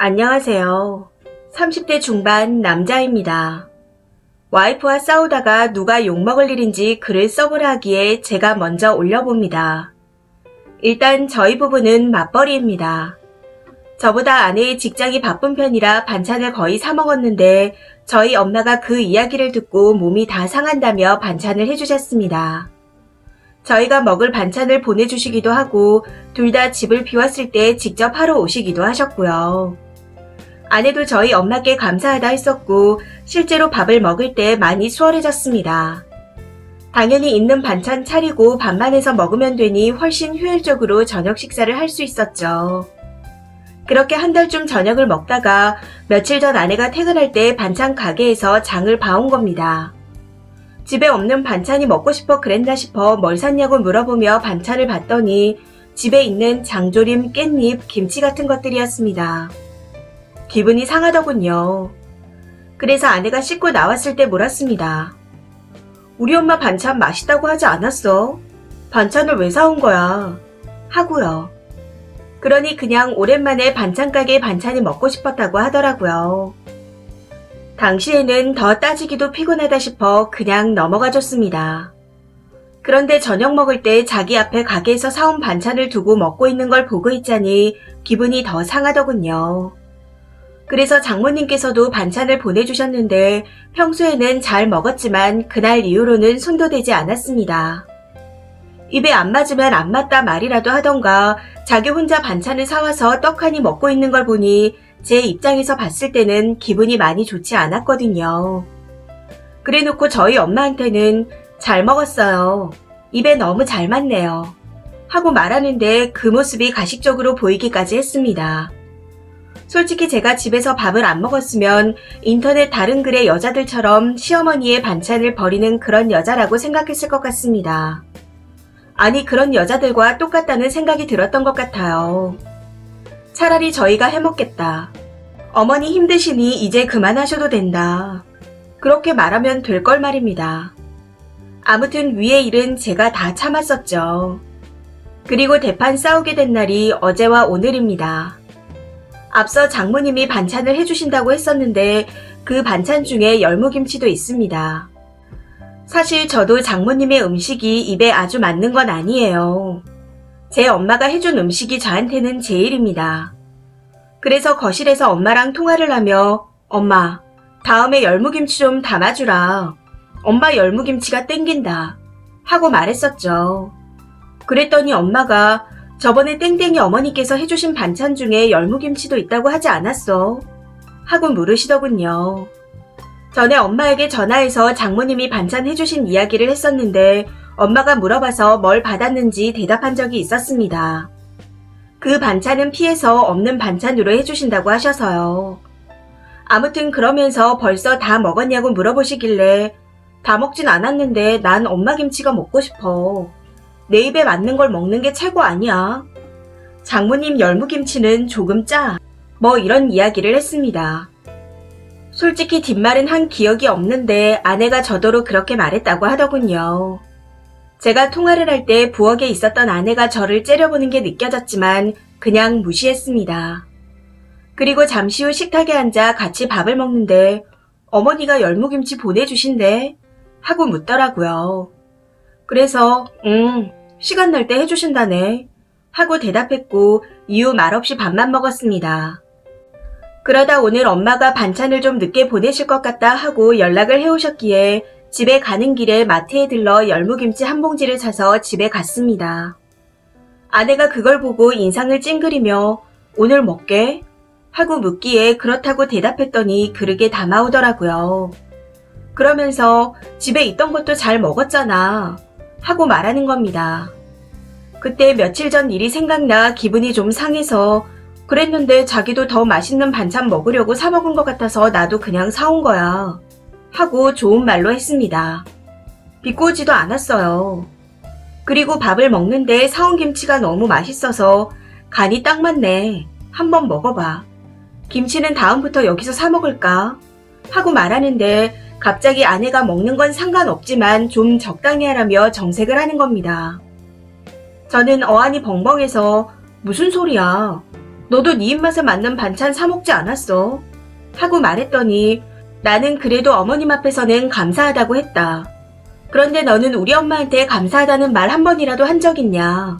안녕하세요. 30대 중반 남자입니다. 와이프와 싸우다가 누가 욕먹을 일인지 글을 써보라 하기에 제가 먼저 올려봅니다. 일단 저희 부부는 맞벌이입니다. 저보다 아내의 직장이 바쁜 편이라 반찬을 거의 사 먹었는데 저희 엄마가 그 이야기를 듣고 몸이 다 상한다며 반찬을 해주셨습니다. 저희가 먹을 반찬을 보내주시기도 하고 둘 다 집을 비웠을 때 직접 하러 오시기도 하셨고요. 아내도 저희 엄마께 감사하다 했었고 실제로 밥을 먹을 때 많이 수월해졌습니다. 당연히 있는 반찬 차리고 밥만 해서 먹으면 되니 훨씬 효율적으로 저녁 식사를 할 수 있었죠. 그렇게 한 달쯤 저녁을 먹다가 며칠 전 아내가 퇴근할 때 반찬 가게에서 장을 봐온 겁니다. 집에 없는 반찬이 먹고 싶어 그랬나 싶어 뭘 샀냐고 물어보며 반찬을 봤더니 집에 있는 장조림, 깻잎, 김치 같은 것들이었습니다. 기분이 상하더군요. 그래서 아내가 씻고 나왔을 때 물었습니다. 우리 엄마 반찬 맛있다고 하지 않았어? 반찬을 왜 사온 거야? 하고요. 그러니 그냥 오랜만에 반찬 가게 반찬이 먹고 싶었다고 하더라고요. 당시에는 더 따지기도 피곤하다 싶어 그냥 넘어가줬습니다. 그런데 저녁 먹을 때 자기 앞에 가게에서 사온 반찬을 두고 먹고 있는 걸 보고 있자니 기분이 더 상하더군요. 그래서 장모님께서도 반찬을 보내주셨는데 평소에는 잘 먹었지만 그날 이후로는 손도 대지 않았습니다. 입에 안 맞으면 안 맞다 말이라도 하던가 자기 혼자 반찬을 사와서 떡하니 먹고 있는 걸 보니 제 입장에서 봤을 때는 기분이 많이 좋지 않았거든요. 그래놓고 저희 엄마한테는 잘 먹었어요. 입에 너무 잘 맞네요. 하고 말하는데 그 모습이 가식적으로 보이기까지 했습니다. 솔직히 제가 집에서 밥을 안 먹었으면 인터넷 다른 글의 여자들처럼 시어머니의 반찬을 버리는 그런 여자라고 생각했을 것 같습니다. 아니 그런 여자들과 똑같다는 생각이 들었던 것 같아요. 차라리 저희가 해먹겠다. 어머니 힘드시니 이제 그만하셔도 된다. 그렇게 말하면 될 걸 말입니다. 아무튼 위의 일은 제가 다 참았었죠. 그리고 대판 싸우게 된 날이 어제와 오늘입니다. 앞서 장모님이 반찬을 해주신다고 했었는데 그 반찬 중에 열무김치도 있습니다. 사실 저도 장모님의 음식이 입에 아주 맞는 건 아니에요. 제 엄마가 해준 음식이 저한테는 제일입니다. 그래서 거실에서 엄마랑 통화를 하며 엄마, 다음에 열무김치 좀 담아주라. 엄마 열무김치가 땡긴다. 하고 말했었죠. 그랬더니 엄마가 저번에 땡땡이 어머니께서 해주신 반찬 중에 열무김치도 있다고 하지 않았어? 하고 물으시더군요. 전에 엄마에게 전화해서 장모님이 반찬 해주신 이야기를 했었는데 엄마가 물어봐서 뭘 받았는지 대답한 적이 있었습니다. 그 반찬은 피해서 없는 반찬으로 해주신다고 하셔서요. 아무튼 그러면서 벌써 다 먹었냐고 물어보시길래 다 먹진 않았는데 난 엄마 김치가 먹고 싶어. 내 입에 맞는 걸 먹는 게 최고 아니야. 장모님 열무김치는 조금 짜. 뭐 이런 이야기를 했습니다. 솔직히 뒷말은 한 기억이 없는데 아내가 저더러 그렇게 말했다고 하더군요. 제가 통화를 할 때 부엌에 있었던 아내가 저를 째려보는 게 느껴졌지만 그냥 무시했습니다. 그리고 잠시 후 식탁에 앉아 같이 밥을 먹는데 어머니가 열무김치 보내주신대 하고 묻더라고요. 그래서 시간 날 때 해주신다네 하고 대답했고 이후 말없이 밥만 먹었습니다. 그러다 오늘 엄마가 반찬을 좀 늦게 보내실 것 같다 하고 연락을 해오셨기에 집에 가는 길에 마트에 들러 열무김치 한 봉지를 사서 집에 갔습니다. 아내가 그걸 보고 인상을 찡그리며 오늘 먹게? 하고 묻기에 그렇다고 대답했더니 그릇에 담아오더라고요. 그러면서 집에 있던 것도 잘 먹었잖아 하고 말하는 겁니다. 그때 며칠 전 일이 생각나 기분이 좀 상해서 그랬는데 자기도 더 맛있는 반찬 먹으려고 사 먹은 것 같아서 나도 그냥 사온 거야 하고 좋은 말로 했습니다. 비꼬지도 않았어요. 그리고 밥을 먹는데 사온 김치가 너무 맛있어서 간이 딱 맞네. 한번 먹어봐. 김치는 다음부터 여기서 사 먹을까? 하고 말하는데 갑자기 아내가 먹는 건 상관없지만 좀 적당히 하라며 정색을 하는 겁니다. 저는 어안이 벙벙해서 무슨 소리야? 너도 네 입맛에 맞는 반찬 사 먹지 않았어? 하고 말했더니 나는 그래도 어머님 앞에서는 감사하다고 했다. 그런데 너는 우리 엄마한테 감사하다는 말 한 번이라도 한 적 있냐?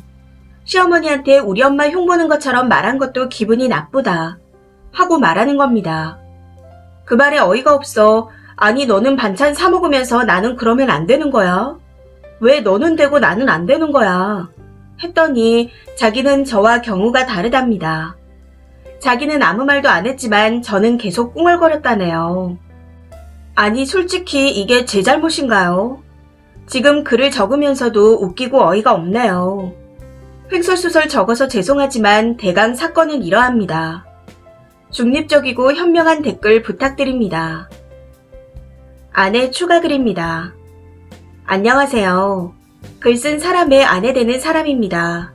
시어머니한테 우리 엄마 흉보는 것처럼 말한 것도 기분이 나쁘다. 하고 말하는 겁니다. 그 말에 어이가 없어. 아니 너는 반찬 사 먹으면서 나는 그러면 안 되는 거야? 왜 너는 되고 나는 안 되는 거야? 했더니 자기는 저와 경우가 다르답니다. 자기는 아무 말도 안 했지만 저는 계속 꿍얼거렸다네요. 아니 솔직히 이게 제 잘못인가요? 지금 글을 적으면서도 웃기고 어이가 없네요. 횡설수설 적어서 죄송하지만 대강 사건은 이러합니다. 중립적이고 현명한 댓글 부탁드립니다. 아내 추가 글입니다. 안녕하세요. 글 쓴 사람의 아내 되는 사람입니다.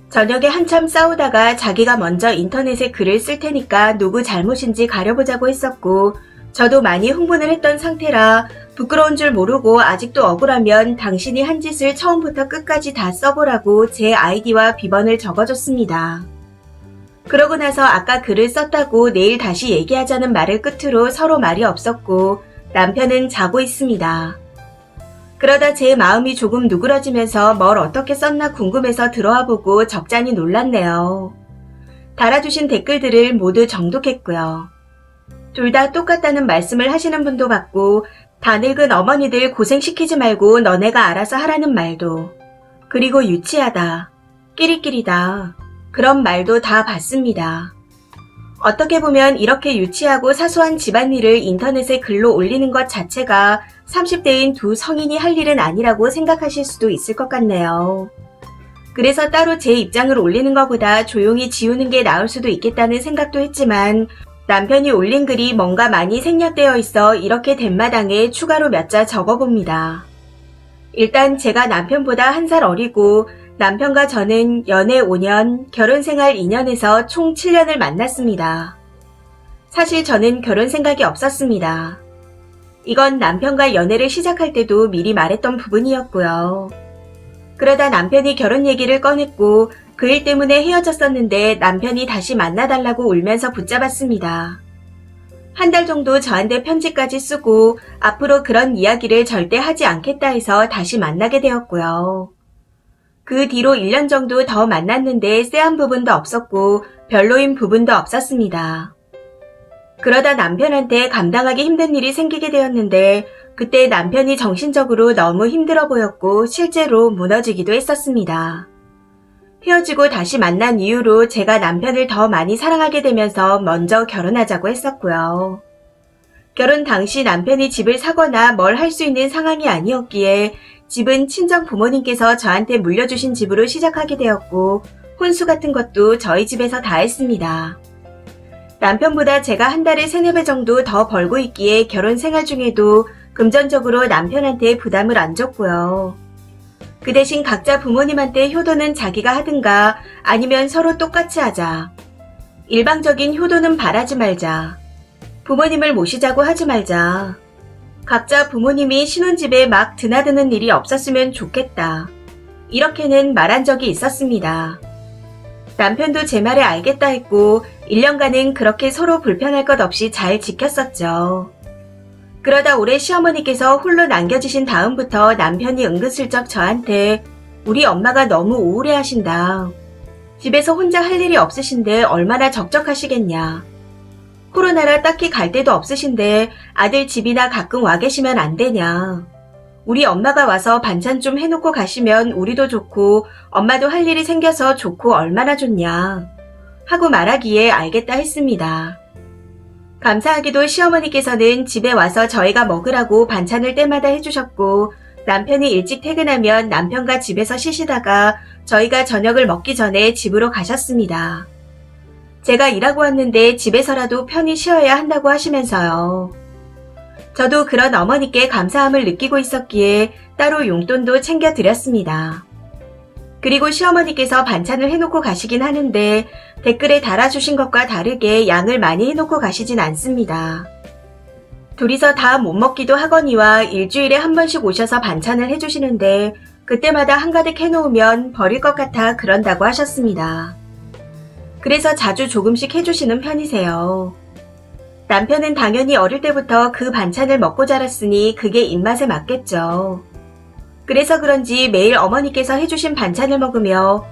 저녁에 한참 싸우다가 자기가 먼저 인터넷에 글을 쓸 테니까 누구 잘못인지 가려보자고 했었고 저도 많이 흥분을 했던 상태라 부끄러운 줄 모르고 아직도 억울하면 당신이 한 짓을 처음부터 끝까지 다 써보라고 제 아이디와 비번을 적어줬습니다. 그러고 나서 아까 글을 썼다고 내일 다시 얘기하자는 말을 끝으로 서로 말이 없었고 남편은 자고 있습니다. 그러다 제 마음이 조금 누그러지면서 뭘 어떻게 썼나 궁금해서 들어와 보고 적잖이 놀랐네요. 달아주신 댓글들을 모두 정독했고요. 둘 다 똑같다는 말씀을 하시는 분도 봤고 다 늙은 어머니들 고생시키지 말고 너네가 알아서 하라는 말도 그리고 유치하다, 끼리끼리다 그런 말도 다 봤습니다. 어떻게 보면 이렇게 유치하고 사소한 집안일을 인터넷에 글로 올리는 것 자체가 30대인 두 성인이 할 일은 아니라고 생각하실 수도 있을 것 같네요. 그래서 따로 제 입장을 올리는 것보다 조용히 지우는 게 나을 수도 있겠다는 생각도 했지만 남편이 올린 글이 뭔가 많이 생략되어 있어 이렇게 된마당에 추가로 몇 자 적어봅니다. 일단 제가 남편보다 1살 어리고 남편과 저는 연애 5년, 결혼생활 2년에서 총 7년을 만났습니다. 사실 저는 결혼 생각이 없었습니다. 이건 남편과 연애를 시작할 때도 미리 말했던 부분이었고요. 그러다 남편이 결혼 얘기를 꺼냈고 그 일 때문에 헤어졌었는데 남편이 다시 만나달라고 울면서 붙잡았습니다. 1달 정도 저한테 편지까지 쓰고 앞으로 그런 이야기를 절대 하지 않겠다 해서 다시 만나게 되었고요. 그 뒤로 1년 정도 더 만났는데 쎄한 부분도 없었고 별로인 부분도 없었습니다. 그러다 남편한테 감당하기 힘든 일이 생기게 되었는데 그때 남편이 정신적으로 너무 힘들어 보였고 실제로 무너지기도 했었습니다. 헤어지고 다시 만난 이후로 제가 남편을 더 많이 사랑하게 되면서 먼저 결혼하자고 했었고요. 결혼 당시 남편이 집을 사거나 뭘 할 수 있는 상황이 아니었기에 집은 친정 부모님께서 저한테 물려주신 집으로 시작하게 되었고 혼수 같은 것도 저희 집에서 다 했습니다. 남편보다 제가 한 달에 3-4배 정도 더 벌고 있기에 결혼 생활 중에도 금전적으로 남편한테 부담을 안 줬고요. 그 대신 각자 부모님한테 효도는 자기가 하든가 아니면 서로 똑같이 하자. 일방적인 효도는 바라지 말자. 부모님을 모시자고 하지 말자. 각자 부모님이 신혼집에 막 드나드는 일이 없었으면 좋겠다. 이렇게는 말한 적이 있었습니다. 남편도 제 말에 알겠다 했고 1년간은 그렇게 서로 불편할 것 없이 잘 지켰었죠. 그러다 올해 시어머니께서 홀로 남겨지신 다음부터 남편이 은근슬쩍 저한테 우리 엄마가 너무 우울해 하신다. 집에서 혼자 할 일이 없으신데 얼마나 적적하시겠냐. 코로나라 딱히 갈 데도 없으신데 아들 집이나 가끔 와 계시면 안 되냐. 우리 엄마가 와서 반찬 좀 해놓고 가시면 우리도 좋고 엄마도 할 일이 생겨서 좋고 얼마나 좋냐. 하고 말하기에 알겠다 했습니다. 감사하게도 시어머니께서는 집에 와서 저희가 먹으라고 반찬을 때마다 해주셨고 남편이 일찍 퇴근하면 남편과 집에서 쉬시다가 저희가 저녁을 먹기 전에 집으로 가셨습니다. 제가 일하고 왔는데 집에서라도 편히 쉬어야 한다고 하시면서요. 저도 그런 어머니께 감사함을 느끼고 있었기에 따로 용돈도 챙겨드렸습니다. 그리고 시어머니께서 반찬을 해놓고 가시긴 하는데 댓글에 달아주신 것과 다르게 양을 많이 해놓고 가시진 않습니다. 둘이서 다 못 먹기도 하거니와 일주일에 한 번씩 오셔서 반찬을 해주시는데 그때마다 한가득 해놓으면 버릴 것 같아 그런다고 하셨습니다. 그래서 자주 조금씩 해주시는 편이세요. 남편은 당연히 어릴 때부터 그 반찬을 먹고 자랐으니 그게 입맛에 맞겠죠. 그래서 그런지 매일 어머니께서 해주신 반찬을 먹으며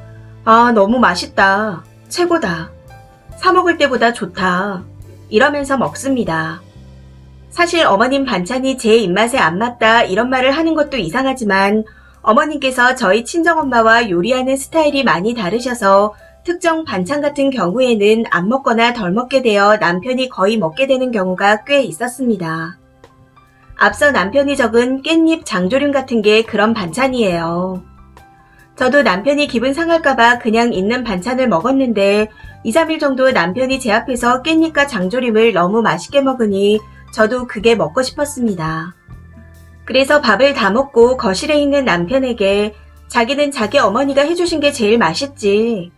아, 너무 맛있다. 최고다. 사 먹을 때보다 좋다. 이러면서 먹습니다. 사실 어머님 반찬이 제 입맛에 안 맞다 이런 말을 하는 것도 이상하지만 어머님께서 저희 친정엄마와 요리하는 스타일이 많이 다르셔서 특정 반찬 같은 경우에는 안 먹거나 덜 먹게 되어 남편이 거의 먹게 되는 경우가 꽤 있었습니다. 앞서 남편이 적은 깻잎 장조림 같은 게 그런 반찬이에요. 저도 남편이 기분 상할까봐 그냥 있는 반찬을 먹었는데 2, 3일 정도 남편이 제 앞에서 깻잎과 장조림을 너무 맛있게 먹으니 저도 그게 먹고 싶었습니다. 그래서 밥을 다 먹고 거실에 있는 남편에게 자기는 자기 어머니가 해주신 게 제일 맛있지.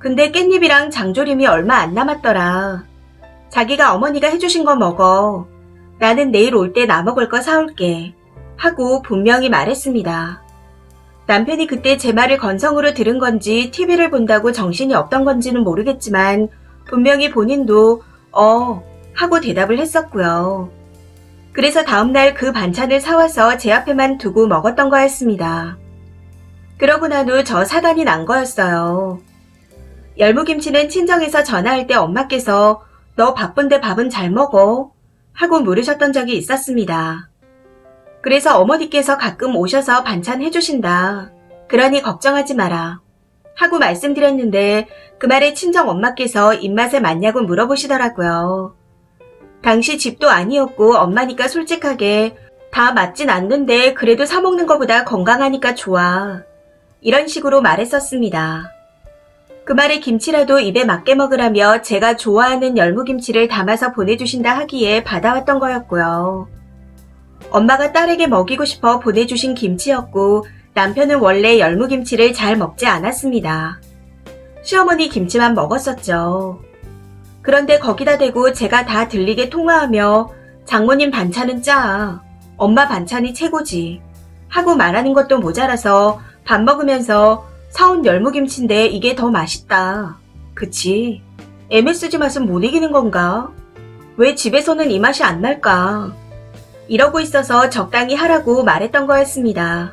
근데 깻잎이랑 장조림이 얼마 안 남았더라. 자기가 어머니가 해주신 거 먹어. 나는 내일 올 때 나 먹을 거 사올게. 하고 분명히 말했습니다. 남편이 그때 제 말을 건성으로 들은 건지 TV를 본다고 정신이 없던 건지는 모르겠지만 분명히 본인도 하고 대답을 했었고요. 그래서 다음날 그 반찬을 사와서 제 앞에만 두고 먹었던 거였습니다. 그러고 난 후 저 사단이 난 거였어요. 열무김치는 친정에서 전화할 때 엄마께서 너 바쁜데 밥은 잘 먹어? 하고 물으셨던 적이 있었습니다. 그래서 어머니께서 가끔 오셔서 반찬 해주신다. 그러니 걱정하지 마라. 하고 말씀드렸는데 그 말에 친정 엄마께서 입맛에 맞냐고 물어보시더라고요. 당시 집도 아니었고 엄마니까 솔직하게 다 맞진 않는데 그래도 사 먹는 것보다 건강하니까 좋아. 이런 식으로 말했었습니다. 그 말에 김치라도 입에 맞게 먹으라며 제가 좋아하는 열무김치를 담아서 보내주신다 하기에 받아왔던 거였고요. 엄마가 딸에게 먹이고 싶어 보내주신 김치였고 남편은 원래 열무김치를 잘 먹지 않았습니다. 시어머니 김치만 먹었었죠. 그런데 거기다 대고 제가 다 들리게 통화하며 장모님 반찬은 짜. 엄마 반찬이 최고지. 하고 말하는 것도 모자라서 밥 먹으면서 사온 열무김치인데 이게 더 맛있다. 그치? MSG 맛은 못 이기는 건가? 왜 집에서는 이 맛이 안 날까? 이러고 있어서 적당히 하라고 말했던 거였습니다.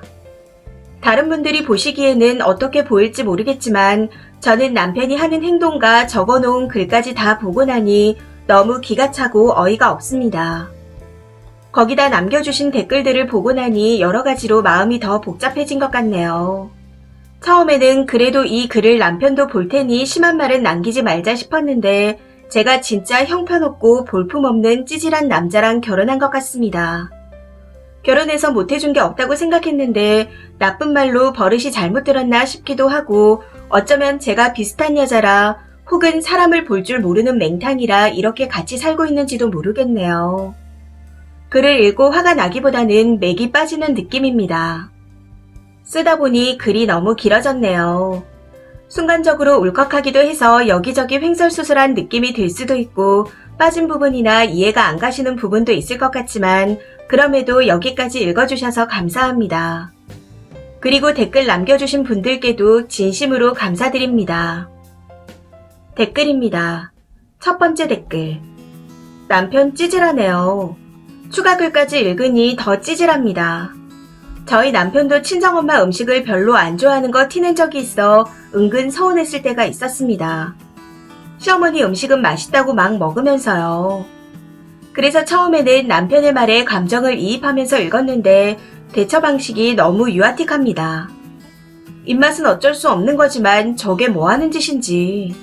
다른 분들이 보시기에는 어떻게 보일지 모르겠지만 저는 남편이 하는 행동과 적어놓은 글까지 다 보고 나니 너무 기가 차고 어이가 없습니다. 거기다 남겨주신 댓글들을 보고 나니 여러 가지로 마음이 더 복잡해진 것 같네요. 처음에는 그래도 이 글을 남편도 볼 테니 심한 말은 남기지 말자 싶었는데 제가 진짜 형편없고 볼품없는 찌질한 남자랑 결혼한 것 같습니다. 결혼해서 못해준 게 없다고 생각했는데 나쁜 말로 버릇이 잘못 들었나 싶기도 하고 어쩌면 제가 비슷한 여자라 혹은 사람을 볼 줄 모르는 맹탕이라 이렇게 같이 살고 있는지도 모르겠네요. 글을 읽고 화가 나기보다는 맥이 빠지는 느낌입니다. 쓰다 보니 글이 너무 길어졌네요. 순간적으로 울컥하기도 해서 여기저기 횡설수설한 느낌이 들 수도 있고 빠진 부분이나 이해가 안 가시는 부분도 있을 것 같지만 그럼에도 여기까지 읽어주셔서 감사합니다. 그리고 댓글 남겨주신 분들께도 진심으로 감사드립니다. 댓글입니다. 첫 번째 댓글. 남편 찌질하네요. 추가 글까지 읽으니 더 찌질합니다. 저희 남편도 친정엄마 음식을 별로 안 좋아하는 거 티낸 적이 있어 은근 서운했을 때가 있었습니다. 시어머니 음식은 맛있다고 막 먹으면서요. 그래서 처음에는 남편의 말에 감정을 이입하면서 읽었는데 대처 방식이 너무 유아틱합니다. 입맛은 어쩔 수 없는 거지만 저게 뭐 하는 짓인지.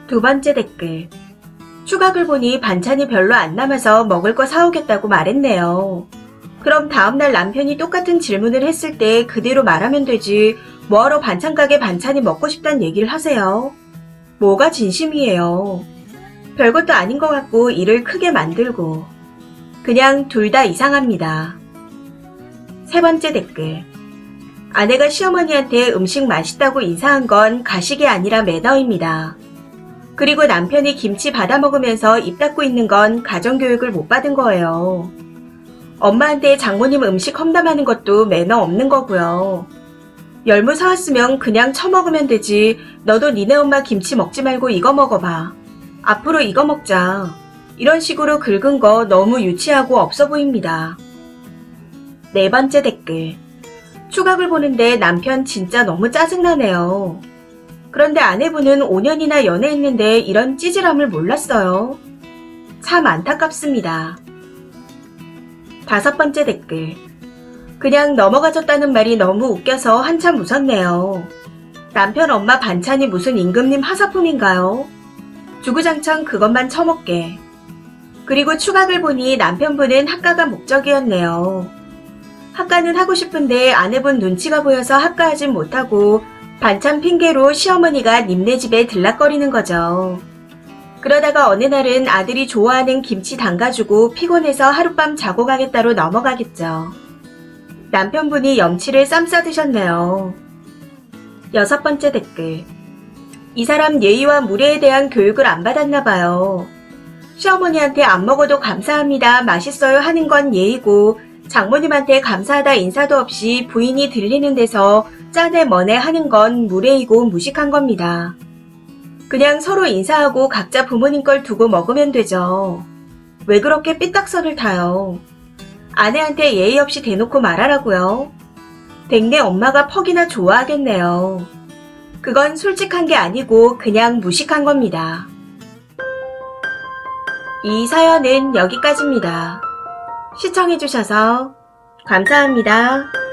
두 번째 댓글. 추가글 보니 반찬이 별로 안 남아서 먹을 거 사오겠다고 말했네요. 그럼 다음날 남편이 똑같은 질문을 했을 때 그대로 말하면 되지 뭐하러 반찬 가게 반찬이 먹고 싶다는 얘기를 하세요? 뭐가 진심이에요? 별것도 아닌 것 같고 일을 크게 만들고 그냥 둘 다 이상합니다. 세 번째 댓글. 아내가 시어머니한테 음식 맛있다고 인사한 건 가식이 아니라 매너입니다. 그리고 남편이 김치 받아 먹으면서 입 닫고 있는 건 가정교육을 못 받은 거예요. 엄마한테 장모님 음식 험담하는 것도 매너 없는 거고요. 열무 사왔으면 그냥 처먹으면 되지. 너도 니네 엄마 김치 먹지 말고 이거 먹어봐. 앞으로 이거 먹자. 이런 식으로 긁은 거 너무 유치하고 없어 보입니다. 네 번째 댓글. 추각을 보는데 남편 진짜 너무 짜증나네요. 그런데 아내분은 5년이나 연애했는데 이런 찌질함을 몰랐어요. 참 안타깝습니다. 다섯 번째 댓글. 그냥 넘어가졌다는 말이 너무 웃겨서 한참 웃었네요. 남편 엄마 반찬이 무슨 임금님 하사품인가요? 주구장창 그것만 처먹게. 그리고 추각을 보니 남편분은 학가가 목적이었네요. 학가는 하고 싶은데 아내분 눈치가 보여서 학가하진 못하고 반찬 핑계로 시어머니가 님네 집에 들락거리는 거죠. 그러다가 어느 날은 아들이 좋아하는 김치 담가주고 피곤해서 하룻밤 자고 가겠다로 넘어가겠죠. 남편분이 염치를 쌈 싸드셨네요. 여섯 번째 댓글. 이 사람 예의와 무례에 대한 교육을 안 받았나 봐요. 시어머니한테 안 먹어도 감사합니다, 맛있어요 하는 건 예의고 장모님한테 감사하다 인사도 없이 부인이 들리는 데서 짜네 뭐네 하는 건 무례이고 무식한 겁니다. 그냥 서로 인사하고 각자 부모님 걸 두고 먹으면 되죠. 왜 그렇게 삐딱선을 타요? 아내한테 예의 없이 대놓고 말하라고요? 댁내 엄마가 퍽이나 좋아하겠네요. 그건 솔직한 게 아니고 그냥 무식한 겁니다. 이 사연은 여기까지입니다. 시청해주셔서 감사합니다.